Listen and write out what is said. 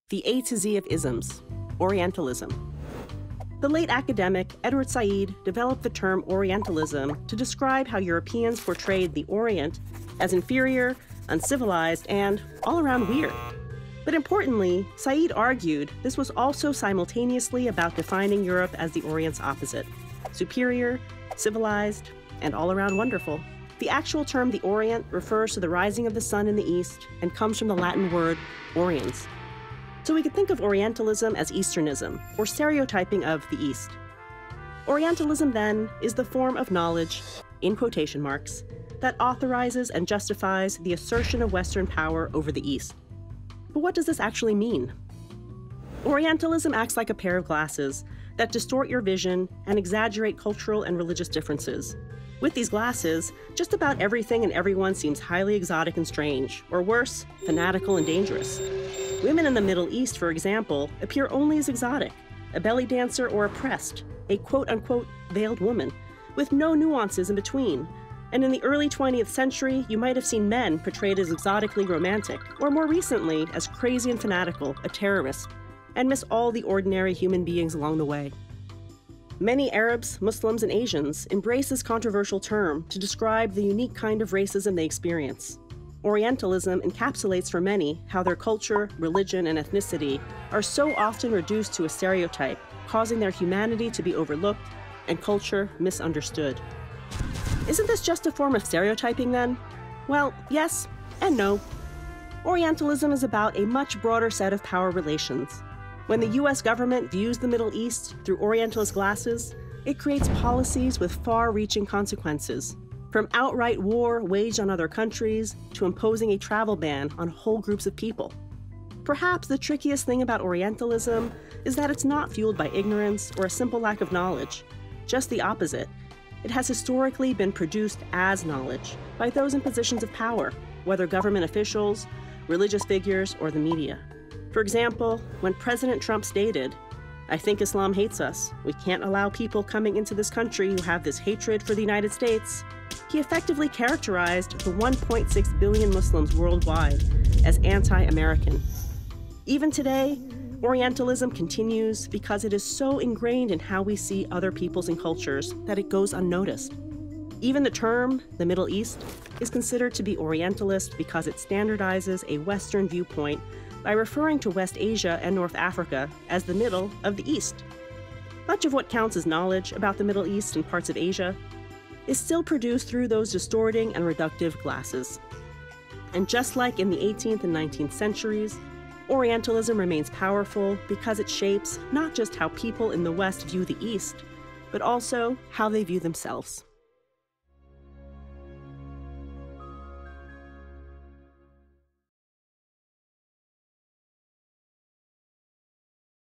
The A to Z of isms, Orientalism. The late academic Edward Said developed the term Orientalism to describe how Europeans portrayed the Orient as inferior, uncivilized, and all around weird. But importantly, Said argued this was also simultaneously about defining Europe as the Orient's opposite: superior, civilized, and all around wonderful. The actual term the Orient refers to the rising of the sun in the east and comes from the Latin word oriens. So we could think of Orientalism as Easternism, or stereotyping of the East. Orientalism, then, is the form of knowledge, in quotation marks, that authorizes and justifies the assertion of Western power over the East. But what does this actually mean? Orientalism acts like a pair of glasses that distort your vision and exaggerate cultural and religious differences. With these glasses, just about everything and everyone seems highly exotic and strange, or worse, fanatical and dangerous. Women in the Middle East, for example, appear only as exotic, a belly dancer or oppressed, a quote-unquote veiled woman, with no nuances in between. And in the early 20th century, you might have seen men portrayed as exotically romantic, or more recently, as crazy and fanatical, a terrorist, and miss all the ordinary human beings along the way. Many Arabs, Muslims, and Asians embrace this controversial term to describe the unique kind of racism they experience. Orientalism encapsulates for many how their culture, religion, and ethnicity are so often reduced to a stereotype, causing their humanity to be overlooked and culture misunderstood. Isn't this just a form of stereotyping then? Well, yes and no. Orientalism is about a much broader set of power relations. When the US government views the Middle East through Orientalist glasses, it creates policies with far-reaching consequences, from outright war waged on other countries to imposing a travel ban on whole groups of people. Perhaps the trickiest thing about Orientalism is that it's not fueled by ignorance or a simple lack of knowledge. Just the opposite. It has historically been produced as knowledge by those in positions of power, whether government officials, religious figures, or the media. For example, when President Trump stated, "I think Islam hates us. We can't allow people coming into this country who have this hatred for the United States," he effectively characterized the 1.6 billion Muslims worldwide as anti-American. Even today, Orientalism continues because it is so ingrained in how we see other peoples and cultures that it goes unnoticed. Even the term, the Middle East, is considered to be Orientalist because it standardizes a Western viewpoint by referring to West Asia and North Africa as the middle of the East. Much of what counts as knowledge about the Middle East and parts of Asia is still produced through those distorting and reductive glasses. And just like in the 18th and 19th centuries, Orientalism remains powerful because it shapes not just how people in the West view the East, but also how they view themselves.